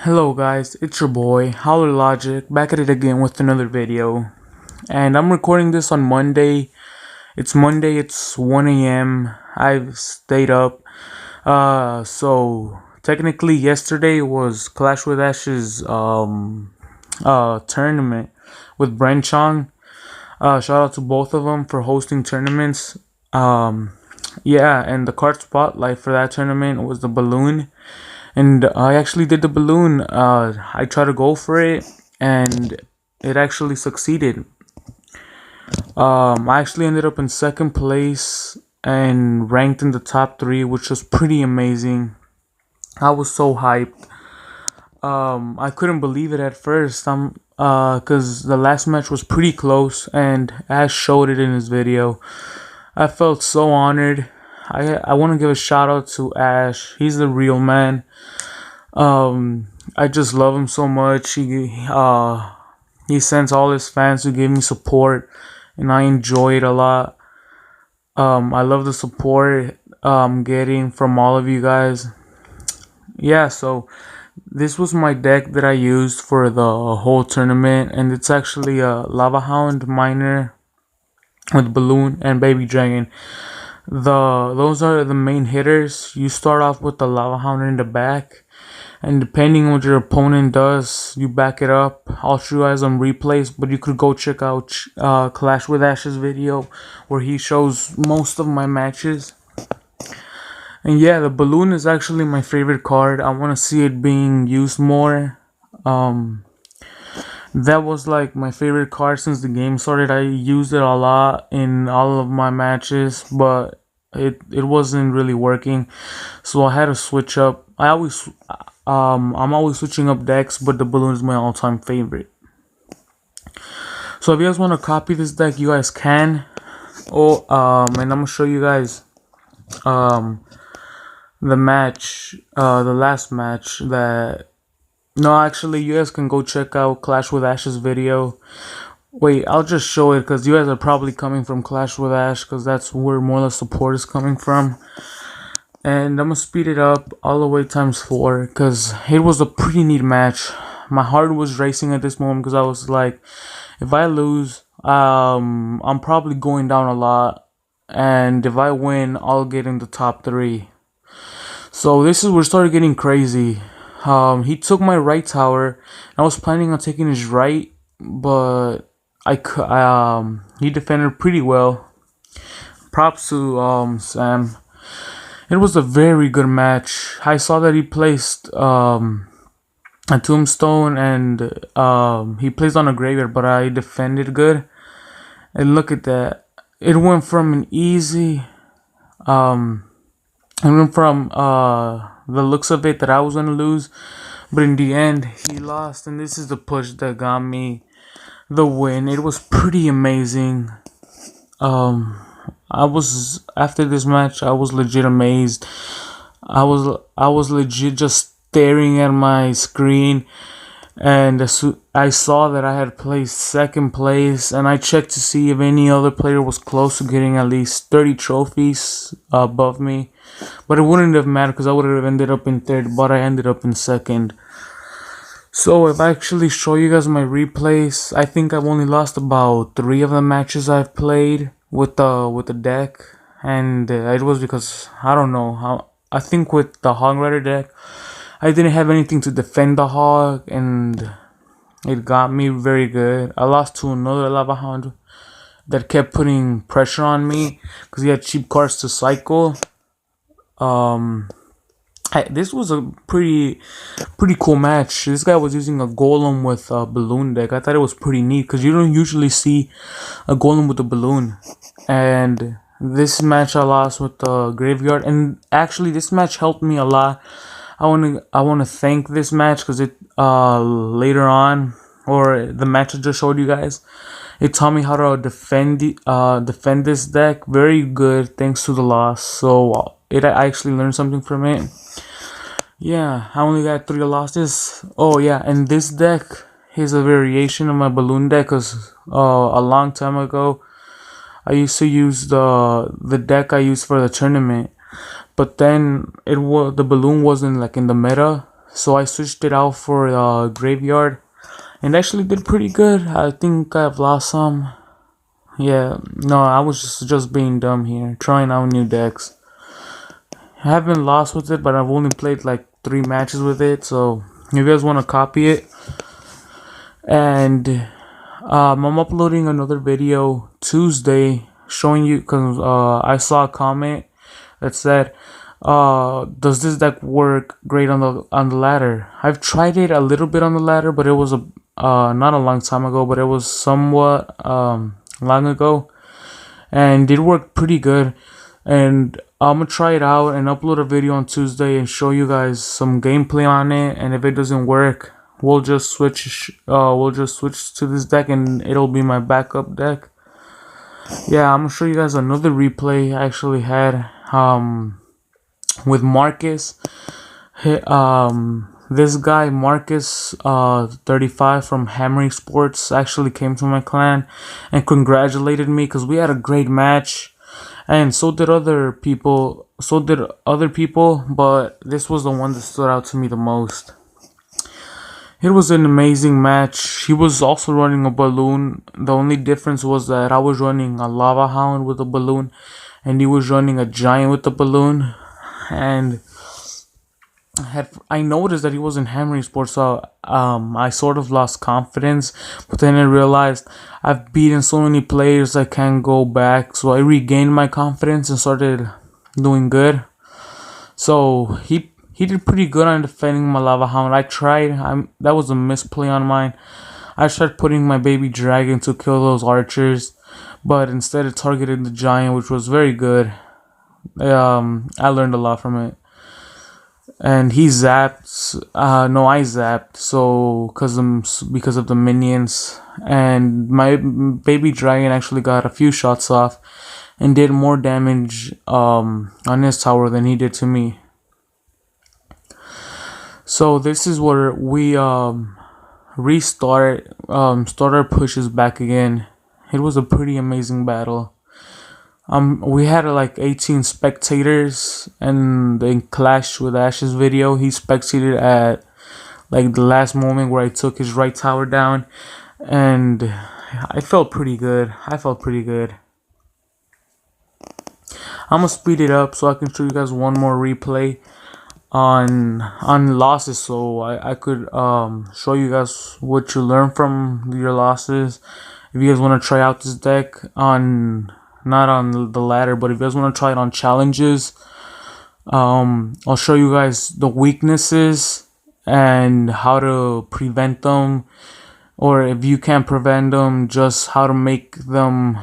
Hello guys, it's your boy, Howler Logic, back at it again with another video. And I'm recording this on Monday. It's Monday, it's 1 a.m. I've stayed up. So technically yesterday was Clash with Ash's tournament with Brent Chong. Shout out to both of them for hosting tournaments. Yeah, and the card spotlight for that tournament was the balloon. And I actually did the balloon. I tried to go for it, and it actually succeeded. I actually ended up in second place and ranked in the top three, which was pretty amazing. I was so hyped. I couldn't believe it at first. Cause the last match was pretty close, and Ash showed it in his video. I felt so honored. I want to give a shout out to Ash. He's the real man. I just love him so much. He sends all his fans to give me support, and I enjoy it a lot. I love the support I'm getting from all of you guys. Yeah, so this was my deck that I used for the whole tournament, and it's actually a Lava Hound Miner with Balloon and Baby Dragon. Those are the main hitters. You start off with the Lava Hound in the back, and depending on what your opponent does, you back it up. I'll show you guys on replays, but you could go check out Clash with Ash's video where he shows most of my matches. And yeah, the balloon is actually my favorite card. I want to see it being used more. That was like my favorite card since the game started. I used it a lot in all of my matches, but it wasn't really working, so I had to switch up. I'm always switching up decks, but the balloon is my all-time favorite. So if you guys want to copy this deck, you guys can. And I'm gonna show you guys the match, the last match that. No, actually, you guys can go check out Clash with Ash's video. Wait, I'll just show it because you guys are probably coming from Clash with Ash because that's where more of the support is coming from. And I'm gonna speed it up all the way ×4 because it was a pretty neat match. My heart was racing at this moment because I was like, if I lose, I'm probably going down a lot, and if I win, I'll get in the top three. So this is where it started getting crazy. He took my right tower. I was planning on taking his right, but he defended pretty well. Props to Sam. It was a very good match. I saw that he placed a tombstone and he placed on a graveyard, but I defended good. And look at that. It went from an easy it went from the looks of it that I was gonna lose, but in the end he lost, and this is the push that got me the win. It was pretty amazing. After this match, I was legit amazed. I was legit just staring at my screen, and I saw that I had placed second place, and I checked to see if any other player was close to getting at least 30 trophies above me, but it wouldn't have mattered because I would have ended up in third, but I ended up in second. So if I actually show you guys my replays, I think I've only lost about 3 of the matches I've played with the deck, and it was because I don't know how. I think with the Hog Rider deck, I didn't have anything to defend the Hog, and it got me very good. I lost to another Lava Hound that kept putting pressure on me because he had cheap cards to cycle. This was a pretty cool match. This guy was using a golem with a balloon deck. I thought it was pretty neat because you don't usually see a golem with a balloon. And this match I lost with the graveyard, and actually this match helped me a lot. I want to thank this match because it later on, or the match I just showed you guys, it taught me how to defend this deck very good thanks to the loss. So I actually learned something from it. Yeah, I only got 3 losses. Oh yeah, and this deck is a variation of my balloon deck because a long time ago I used to use the deck I used for the tournament, but then the balloon wasn't like in the meta, so I switched it out for Graveyard, and actually did pretty good. I think I've lost some. Yeah, no, I was just being dumb here, trying out new decks. I haven't lost with it, but I've only played like 3 matches with it. So if you guys want to copy it, and I'm uploading another video Tuesday showing you, because I saw a comment that said, does this deck work great on the ladder? I've tried it a little bit on the ladder, but it was not a long time ago, but it was somewhat long ago, and it worked pretty good. And I'm gonna try it out and upload a video on Tuesday and show you guys some gameplay on it. And if it doesn't work, we'll just switch to this deck, and it'll be my backup deck. Yeah, I'm gonna show you guys another replay I actually had with Marcus. This guy Marcus 35 from Hammering Sports actually came to my clan and congratulated me because we had a great match, and so did other people. But this was the one that stood out to me the most. It was an amazing match. He was also running a balloon. The only difference was that I was running a lava hound with a balloon, and he was running a giant with a balloon. And I noticed that he wasn't hammering sports, so I sort of lost confidence. But then I realized I've beaten so many players I can't go back, so I regained my confidence and started doing good. So he did pretty good on defending my lava hound. I tried. That was a misplay on mine. I tried putting my baby dragon to kill those archers, but instead it targeted the giant, which was very good. I learned a lot from it. And he zapped. No, I zapped. So because of the minions, and my baby dragon actually got a few shots off, and did more damage on his tower than he did to me. So this is where we start our pushes back again. It was a pretty amazing battle. We had like 18 spectators, and in Clash with Ash's video, he spectated at like the last moment where I took his right tower down, and I felt pretty good. I'm gonna speed it up so I can show you guys one more replay on losses, so I could show you guys what you learn from your losses. If you guys want to try out this deck on, not on the ladder, but if you guys want to try it on challenges, I'll show you guys the weaknesses and how to prevent them, or if you can't prevent them, just how to make them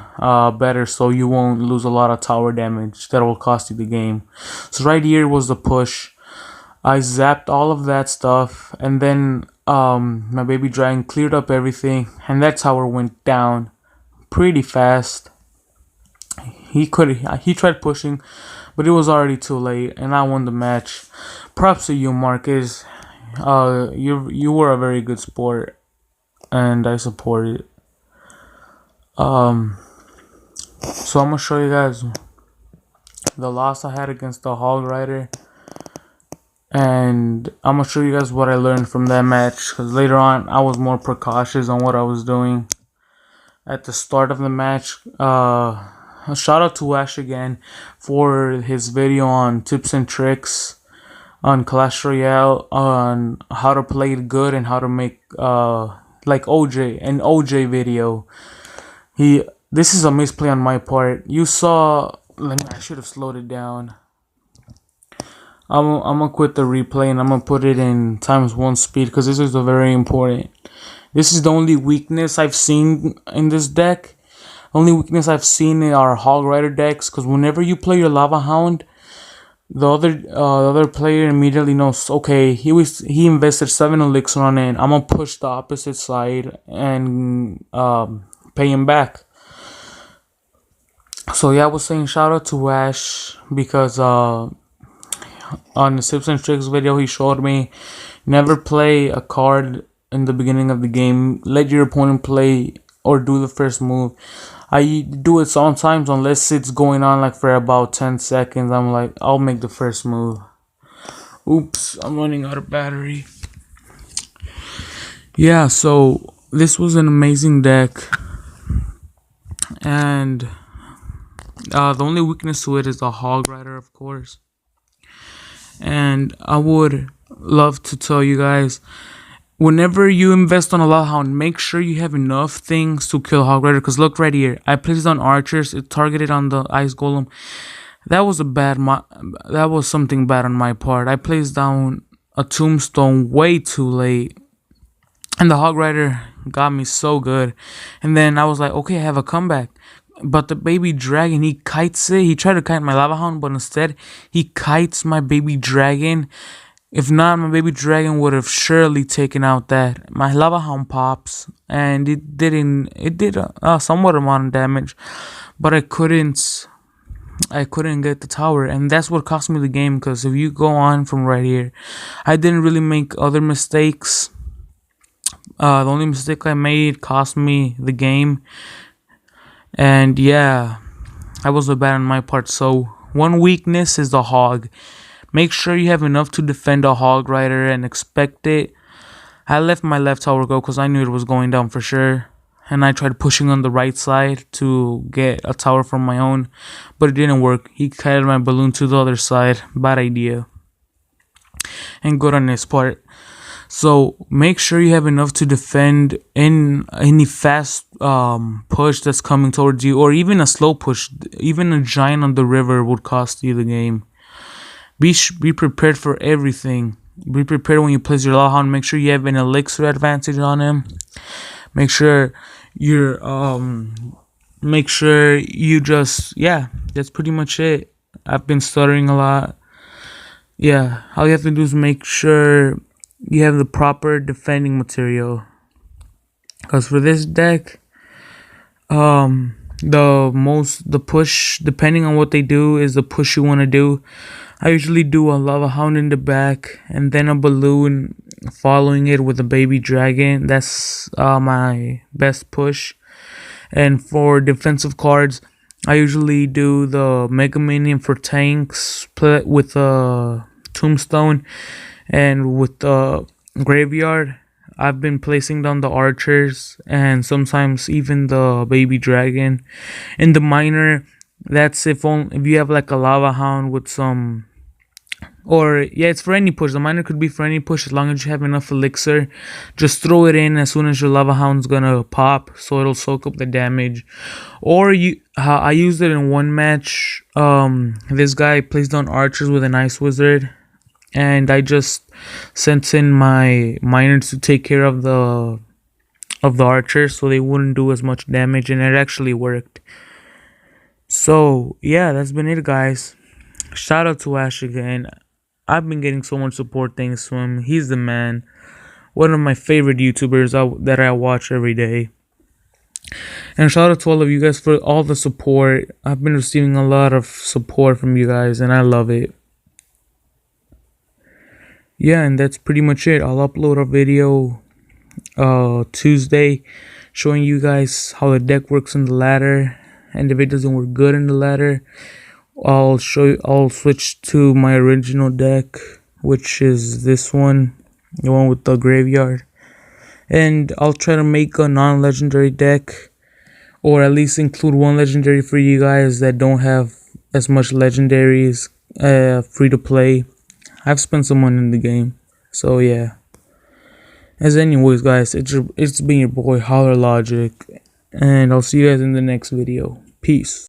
better so you won't lose a lot of tower damage that will cost you the game. So right here was the push. I zapped all of that stuff, and then my baby dragon cleared up everything, and that tower went down pretty fast. He tried pushing, but it was already too late, and I won the match. Props to you, Marcus. You were a very good sport, and I support it. So I'm gonna show you guys the loss I had against the Hog Rider, and I'm gonna show you guys what I learned from that match, because later on I was more precautious on what I was doing at the start of the match. Shout out to Ash again for his video on tips and tricks on Clash Royale, on how to play it good and how to make like OJ video. This is a misplay on my part. You saw, I should have slowed it down. I'm gonna quit the replay and I'm gonna put it in ×1 speed, because this is very important. This is the only weakness I've seen in this deck. Only weakness I've seen in our Hog Rider decks, because whenever you play your Lava Hound, the other player immediately knows, okay, he invested 7 elixir on it, I'm gonna push the opposite side and pay him back. So yeah, I was saying shout out to Ash, because on the tips and tricks video he showed me, never play a card in the beginning of the game. Let your opponent play or do the first move. I do it sometimes, unless it's going on like for about 10 seconds. I'm like, I'll make the first move. Oops, I'm running out of battery. Yeah, so this was an amazing deck, and the only weakness to it is the Hog Rider, of course. And I would love to tell you guys, whenever you invest on a Lava Hound, make sure you have enough things to kill Hog Rider. Because look right here, I placed on archers, it targeted on the Ice Golem. That was that was something bad on my part. I placed down a tombstone way too late, and the Hog Rider got me so good. And then I was like, okay, I have a comeback. But the baby dragon, he kites it. He tried to kite my Lava Hound, but instead he kites my baby dragon. If not, my baby dragon would have surely taken out that. My Lava Hound pops, and it did a somewhat amount of damage, but I couldn't get the tower, and that's what cost me the game. Because if you go on from right here, I didn't really make other mistakes. The only mistake I made cost me the game, and yeah, I was bad on my part. So one weakness is the hog. Make sure you have enough to defend a Hog Rider and expect it. I left my left tower go because I knew it was going down for sure. And I tried pushing on the right side to get a tower from my own, but it didn't work. He kited my balloon to the other side. Bad idea. And good on his part. So make sure you have enough to defend in any fast push that's coming towards you, or even a slow push. Even a giant on the river would cost you the game. Be prepared for everything. Be prepared when you place your Lava Hound. Make sure you have an elixir advantage on him. Make sure you're make sure you just, yeah, that's pretty much it. I've been stuttering a lot. Yeah, all you have to do is make sure you have the proper defending material. Because for this deck, the push, depending on what they do, is the push you want to do. I usually do a Lava Hound in the back and then a balloon following it with a baby dragon. That's my best push. And for defensive cards, I usually do the Mega Minion for tanks with a Tombstone, and with the Graveyard, I've been placing down the archers and sometimes even the baby dragon. In the minor, that's if you have like a Lava Hound with some, or yeah, it's for any push. The minor could be for any push as long as you have enough elixir. Just throw it in as soon as your Lava Hound's gonna pop, so it'll soak up the damage. Or I used it in one match. This guy placed down archers with an Ice Wizard, and I just sent in my miners to take care of the archers so they wouldn't do as much damage, and it actually worked. So yeah, that's been it, guys. Shout out to Ash again. I've been getting so much support thanks to him. He's the man. One of my favorite YouTubers that I watch every day. And shout out to all of you guys for all the support. I've been receiving a lot of support from you guys, and I love it. Yeah, and that's pretty much it. I'll upload a video Tuesday showing you guys how the deck works in the ladder, and if it doesn't work good in the ladder, I'll switch to my original deck, which is this one, the one with the graveyard. And I'll try to make a non-legendary deck, or at least include one legendary for you guys that don't have as much legendaries free to play. I've spent some money in the game, so yeah. As anyways, guys, it's been your boy Holler Logic, and I'll see you guys in the next video. Peace.